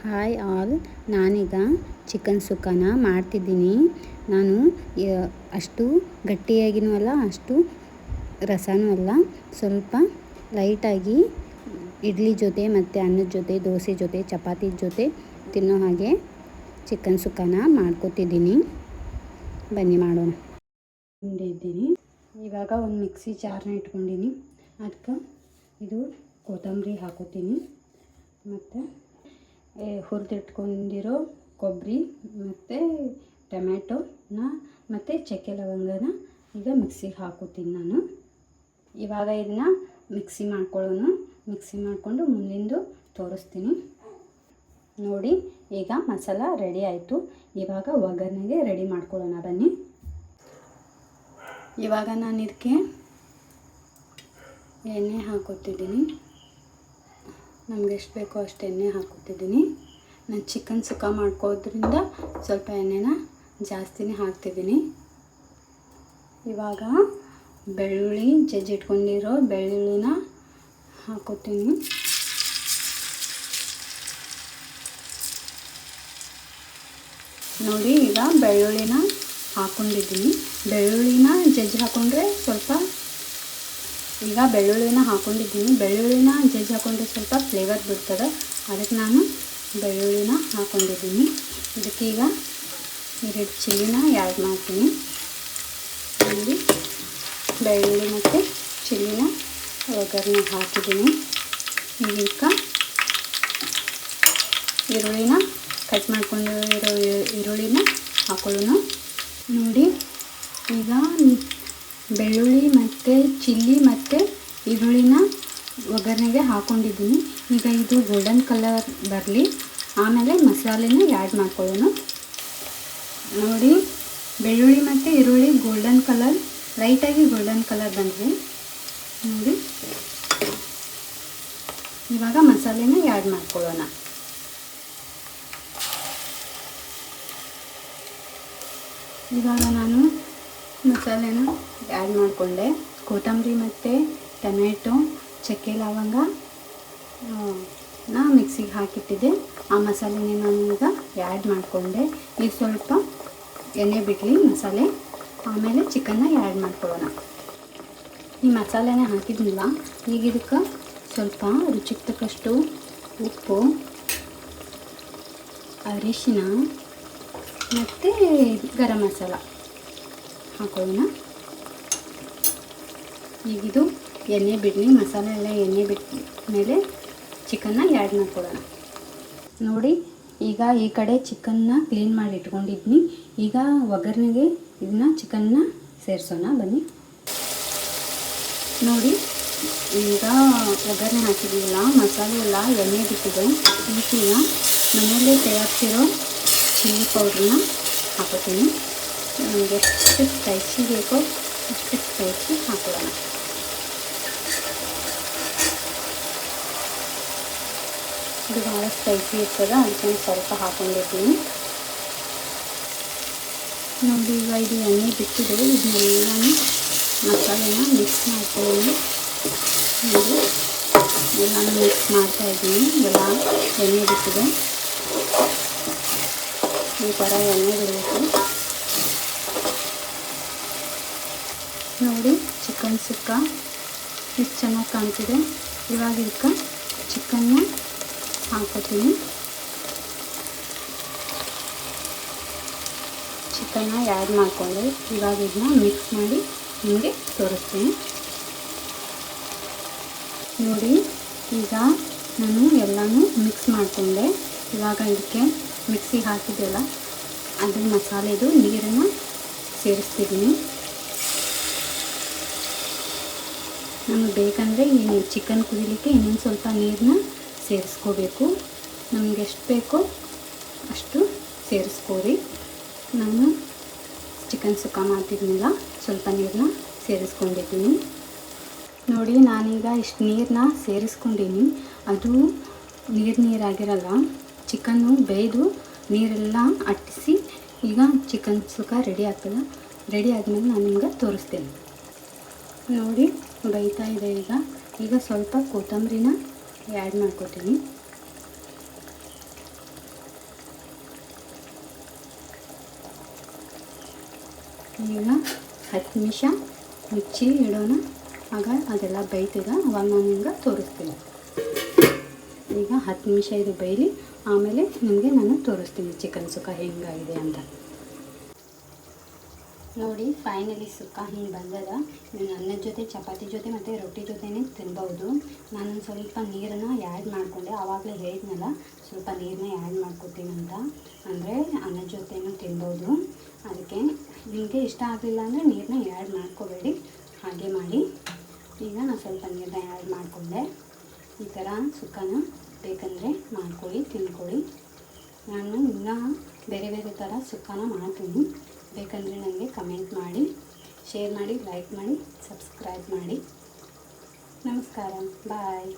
Hi all, ನಾನೀಗ chicken ಸುಕ್ಕನ ಮಾಡ್ತಿದ್ದೀನಿ. ನಾನು ಅಷ್ಟು ಗಟ್ಟಿಯಾಗಿನೂ ಅಲ್ಲ, ಅಷ್ಟು ರಸನೂ ಅಲ್ಲ, ಸ್ವಲ್ಪ ಲೈಟಾಗಿ ಇಡ್ಲಿ ಜೊತೆ ಮತ್ತು ಅನ್ನದ ಜೊತೆ, ದೋಸೆ ಜೊತೆ, ಚಪಾತಿ ಜೊತೆ ತಿನ್ನೋ ಹಾಗೆ ಚಿಕನ್ ಸುಕ್ಕನ ಮಾಡ್ಕೊತಿದ್ದೀನಿ. ಬನ್ನಿ ಮಾಡೋಣ. ಇದ್ದೀನಿ ಇವಾಗ ಒಂದು ಮಿಕ್ಸಿ ಜಾರ್ನ ಇಟ್ಕೊಂಡಿನಿ. ಅದಕ್ಕೆ ಇದು ಕೊತ್ತಂಬರಿ ಹಾಕೋತೀನಿ ಮತ್ತು ಹುರಿದಿಟ್ಕೊಂಡಿರೋ ಕೊಬ್ಬರಿ ಮತ್ತು ಟೊಮ್ಯಾಟೋನ ಮತ್ತು ಚಕ್ಕೆ ಲವಂಗನ ಈಗ ಮಿಕ್ಸಿಗೆ ಹಾಕೋತೀನಿ ನಾನು. ಇವಾಗ ಇದನ್ನ ಮಿಕ್ಸಿ ಮಾಡಿಕೊಂಡು ಮುಂದಿಂದು ತೋರಿಸ್ತೀನಿ. ನೋಡಿ, ಈಗ ಮಸಾಲ ರೆಡಿ ಆಯಿತು. ಇವಾಗ ಒಗ್ಗರಣೆಗೆ ರೆಡಿ ಮಾಡ್ಕೊಳ್ಳೋಣ ಬನ್ನಿ. ಇವಾಗ ನಾನು ಇದಕ್ಕೆ ಎಣ್ಣೆ ಹಾಕೋತಿದ್ದೀನಿ. ನಮ್ಗೆ ಎಷ್ಟು ಬೇಕೋ ಅಷ್ಟು ಎಣ್ಣೆ ಹಾಕೋತಿದ್ದೀನಿ. ನಾನು ಚಿಕನ್ ಸುಕ್ಕ ಮಾಡ್ಕೋದ್ರಿಂದ ಸ್ವಲ್ಪ ಎಣ್ಣೆನ ಜಾಸ್ತಿನೇ ಹಾಕ್ತಿದ್ದೀನಿ. ಇವಾಗ ಬೆಳ್ಳುಳ್ಳಿ ಜಜ್ಜಿಟ್ಕೊಂಡಿರೋ ಬೆಳ್ಳುಳ್ಳಿನ ಹಾಕೋತೀನಿ. ನೋಡಿ, ಈಗ ಬೆಳ್ಳುಳ್ಳಿನ ಹಾಕ್ಕೊಂಡಿದ್ದೀನಿ. ಬೆಳ್ಳುಳ್ಳಿನ ಜಜ್ಜಿ ಹಾಕ್ಕೊಂಡ್ರೆ ಸ್ವಲ್ಪ ಬೆಳ್ಳುಳ್ಳಿನ ಜಜ್ಜಿ ಹಾಕ್ಕೊಂಡ್ರೆ ಸ್ವಲ್ಪ ಫ್ಲೇವರ್ ಬಿಡ್ತದೆ. ಅದಕ್ಕೆ ನಾನು ಬೆಳ್ಳುಳ್ಳಿನ ಹಾಕ್ಕೊಂಡಿದ್ದೀನಿ. ಇದಕ್ಕೆ ಈಗ 2 ಚಿಲ್ಲಿನ ಆ್ಯಡ್ ಮಾಡ್ತೀನಿ. ನೋಡಿ, ಬೆಳ್ಳುಳ್ಳಿ ಮತ್ತು ಚಿಲ್ಲಿನ ಒಗ್ಗರಣೆ ಹಾಕಿದ್ದೀನಿ. ಈಗ ಈರುಳ್ಳಿನ ಕಟ್ ಮಾಡ್ಕೊಂಡಿರೋ ಈರುಳ್ಳಿನ ಹಾಕೊಳ್ಳೋಣ. ನೋಡಿ, ಈಗ ಬೆಳ್ಳುಳ್ಳಿ ಮತ್ತು ಚಿಲ್ಲಿ ಮತ್ತು ಈರುಳ್ಳಿನ ಒಗ್ಗರಣೆಗೆ ಹಾಕ್ಕೊಂಡಿದ್ದೀನಿ. ಈಗ ಇದು ಗೋಲ್ಡನ್ ಕಲರ್ ಬರಲಿ, ಆಮೇಲೆ ಮಸಾಲೆನ ಆ್ಯಡ್ ಮಾಡ್ಕೊಳ್ಳೋಣ. ನೋಡಿ, ಬೆಳ್ಳುಳ್ಳಿ ಮತ್ತು ಈರುಳ್ಳಿ ಲೈಟಾಗಿ ಗೋಲ್ಡನ್ ಕಲರ್ ಬಂದರೆ ನೋಡಿ, ಇವಾಗ ಮಸಾಲೆನ ಆ್ಯಡ್ ಮಾಡ್ಕೊಳ್ಳೋಣ. ಇವಾಗ ನಾನು ಮಸಾಲೆನ ಆ್ಯಡ್ ಮಾಡಿಕೊಂಡೆ. ಕೊತ್ತಂಬರಿ ಮತ್ತು ಟೊಮೆಟೊ, ಚಕ್ಕೆ ಲವಂಗ ಮಿಕ್ಸಿಗೆ ಹಾಕಿಟ್ಟಿದ್ದೆ. ಆ ಮಸಾಲೆನೇ ನಾನು ಈಗ ಆ್ಯಡ್ ಮಾಡಿಕೊಂಡೆ. ಈಗ ಸ್ವಲ್ಪ ಎಣ್ಣೆ ಬಿಡಲಿ ಮಸಾಲೆ, ಆಮೇಲೆ ಚಿಕನ್ನ ಆ್ಯಡ್ ಮಾಡ್ಕೊಳ್ಳೋಣ. ಈ ಮಸಾಲೆನ ಹಾಕಿದ್ನಲ್ಲ, ಈಗ ಇದಕ್ಕೆ ಸ್ವಲ್ಪ ರುಚಿಗೆ ತಕ್ಕಷ್ಟು ಉಪ್ಪು, ಅರಿಶಿನ ಮತ್ತು ಗರಂ ಮಸಾಲ ಹಾಕೊಳ್ಳೋಣ. ಈಗಿದು ಎಣ್ಣೆ ಬಿಡಲಿ, ಮಸಾಲೆ ಎಲ್ಲ ಎಣ್ಣೆ ಬಿಟ್ಟ ಮೇಲೆ ಚಿಕನ್ನ ಆ್ಯಡ್ ಮಾಡ್ಕೊಳ್ಳೋಣ. ನೋಡಿ, ಈಗ ಈ ಕಡೆ ಚಿಕನ್ನ ಕ್ಲೀನ್ ಮಾಡಿ ಇಟ್ಕೊಂಡಿದ್ನಿ. ಈಗ ಒಗ್ಗರಣೆಗೆ ಇದನ್ನ ಚಿಕನ್ನ ಸೇರಿಸೋಣ ಬನ್ನಿ. ನೋಡಿ, ಈಗ ಒಗ್ಗರಣೆ ಹಾಕಿದ್ದೀವಲ್ಲ, ಮಸಾಲೆ ಎಲ್ಲ ಎಣ್ಣೆ ಬಿಟ್ಟಿದೆ. ಈಗ ಮನೆಯಲ್ಲೇ ತಯಾರಿಸಿರೋ ಚಿಲ್ಲಿ ಪೌಡ್ರನ್ನ ಹಾಕೋತೀನಿ. ನಮಗೆ ಎಷ್ಟು ಸ್ಪೈಸಿ ಬೇಕೋ ಅಷ್ಟು ಸ್ಪೈಸಿ ಹಾಕೊಳ್ಳೋಣ. ಇದು ಭಾಳ ಸ್ಪೈಸಿ ಇರ್ತದೆ, ಅದಕ್ಕೆ ಸ್ವಲ್ಪ ಹಾಕ್ಕೊಂಡಿರ್ತೀನಿ. ನೋಡಿ, ಈಗ ಇದು ಎಣ್ಣೆ ಬಿಟ್ಟಿದೆ. ಇದನ್ನೆಲ್ಲನೂ ಮಸಾಲೆನ ಮಿಕ್ಸ್ ಮಾಡ್ಕೊಳ್ಳೋಣ. ನೋಡಿ, ಎಲ್ಲನೂ ಮಿಕ್ಸ್ ಮಾಡ್ತಾಯಿದ್ದೀನಿ. ಎಲ್ಲ ಎಣ್ಣೆ ಬಿಟ್ಟಿದೆ, ಈ ಥರ ಎಣ್ಣೆ ಬಿಡಬೇಕು. ನೋಡಿ, ಚಿಕನ್ ಸುಕ್ಕ ಎಷ್ಟು ಚೆನ್ನಾಗಿ ಕಾಣ್ತಿದೆ. ಇವಾಗ ಇದಕ್ಕೆ ಚಿಕನ್ನ ಹಾಕೋತೀನಿ. ಚಿಕನ್ನ ಆ್ಯಡ್ ಮಾಡಿಕೊಂಡು ಇವಾಗ ಇದನ್ನ ಮಿಕ್ಸ್ ಮಾಡಿ ನಿಮಗೆ ತೋರಿಸ್ತೀನಿ. ನೋಡಿ, ಈಗ ನಾನು ಎಲ್ಲನೂ ಮಿಕ್ಸ್ ಮಾಡಿಕೊಂಡೆ. ಇವಾಗ ಇದಕ್ಕೆ ಮಿಕ್ಸಿಗೆ ಹಾಕಿದ್ದೆಲ್ಲ ಅದು ಮಸಾಲೆದು ನೀರನ್ನು ಸೇರಿಸ್ತಿದ್ದೀನಿ. ನಮಗೆ ಬೇಕಂದರೆ ಈ ಚಿಕನ್ ಕುದಿಲಿಕ್ಕೆ ಇನ್ನೊಂದು ಸ್ವಲ್ಪ ನೀರನ್ನ ಸೇರಿಸ್ಕೋಬೇಕು. ನಮಗೆ ಎಷ್ಟು ಬೇಕೋ ಅಷ್ಟು ಸೇರಿಸ್ಕೋರಿ. ನಾನು ಚಿಕನ್ ಸುಕ್ಕ ಮಾಡ್ತಿದ್ದೀನಿಲ್ಲ, ಸ್ವಲ್ಪ ನೀರನ್ನ ಸೇರಿಸ್ಕೊಂಡಿದ್ದೀನಿ. ನೋಡಿ, ನಾನೀಗ ಇಷ್ಟು ನೀರನ್ನ ಸೇರಿಸ್ಕೊಂಡಿನಿ. ಅದು ನೀರಾಗಿರಲ್ಲ. ಚಿಕನ್ನು ಬೇಯ್ದು ನೀರೆಲ್ಲ ಅಟ್ಟಿಸಿ ಈಗ ಚಿಕನ್ ಸುಕ್ಕ ರೆಡಿ ಆಗ್ತದೆ. ರೆಡಿ ಆದಮೇಲೆ ನಾನು ನಿಮ್ಗೆ ತೋರಿಸ್ತೀನಿ. ನೋಡಿ, ಬೇಯ್ತಾ ಇದೆ. ಈಗ ಸ್ವಲ್ಪ ಕೊತ್ತಂಬರಿನ ಆ್ಯಡ್ ಮಾಡ್ಕೊತೀನಿ. ಈಗ 10 ನಿಮಿಷ ಮುಚ್ಚಿ ಇಡೋಣ. ಆಗ ಅದೆಲ್ಲ ಬೇಯ್ತದೆ, ಅವಾಗ ನಾನು ನಿಮ್ಗೆ ತೋರಿಸ್ತೀನಿ. ಈಗ 10 ನಿಮಿಷ ಇದು ಬೇಯಲಿ, ಆಮೇಲೆ ನಿಮಗೆ ನಾನು ತೋರಿಸ್ತೀನಿ ಚಿಕನ್ ಸುಕ್ಕ ಹೆಂಗಾಗಿದೆ ಅಂತ. ನೋಡಿ ಫೈನಲಿ ಸುಕ್ಕ ಹಿಂಗೆ ಬಂದದ. ನೀವು ಅನ್ನದ ಜೊತೆ, ಚಪಾತಿ ಜೊತೆ ಮತ್ತು ರೊಟ್ಟಿ ಜೊತೆನೇ ತಿನ್ಬೋದು. ನಾನೊಂದು ಸ್ವಲ್ಪ ನೀರನ್ನು ಆ್ಯಡ್ ಮಾಡಿಕೊಂಡೆ, ಆವಾಗಲೇ ಹೇಳಿದ್ನಲ್ಲ ಸ್ವಲ್ಪ ನೀರನ್ನ ಆ್ಯಡ್ ಮಾಡ್ಕೊತೀನಿ ಅಂತ. ಅಂದರೆ ಅನ್ನದ ಜೊತೆನೂ ತಿನ್ಬೋದು. ಅದಕ್ಕೆ ನಿಮಗೆ ಇಷ್ಟ ಆಗಲಿಲ್ಲ ಅಂದರೆ ನೀರನ್ನ ಆ್ಯಡ್ ಮಾಡ್ಕೋಬೇಡಿ, ಹಾಗೆ ಮಾಡಿ. ಈಗ ನಾನು ಸ್ವಲ್ಪ ನೀರನ್ನ ಆ್ಯಡ್ ಮಾಡಿಕೊಂಡೆ. ಈ ಥರ ಸುಕ್ಕನ ಬೇಕಂದರೆ ಮಾಡ್ಕೊಳ್ಳಿ, ತಿನ್ಕೊಳ್ಳಿ. ನಾನು ಇನ್ನೂ ಬೇರೆ ಬೇರೆ ಥರ ಸುಕ್ಕನ ಮಾಡ್ತೀನಿ. ಬೇಕಂದರೆ ನನಗೆ ಕಮೆಂಟ್ ಮಾಡಿ, ಶೇರ್ ಮಾಡಿ, ಲೈಕ್ ಮಾಡಿ, ಸಬ್ಸ್ಕ್ರೈಬ್ ಮಾಡಿ. ನಮಸ್ಕಾರ, ಬಾಯ್.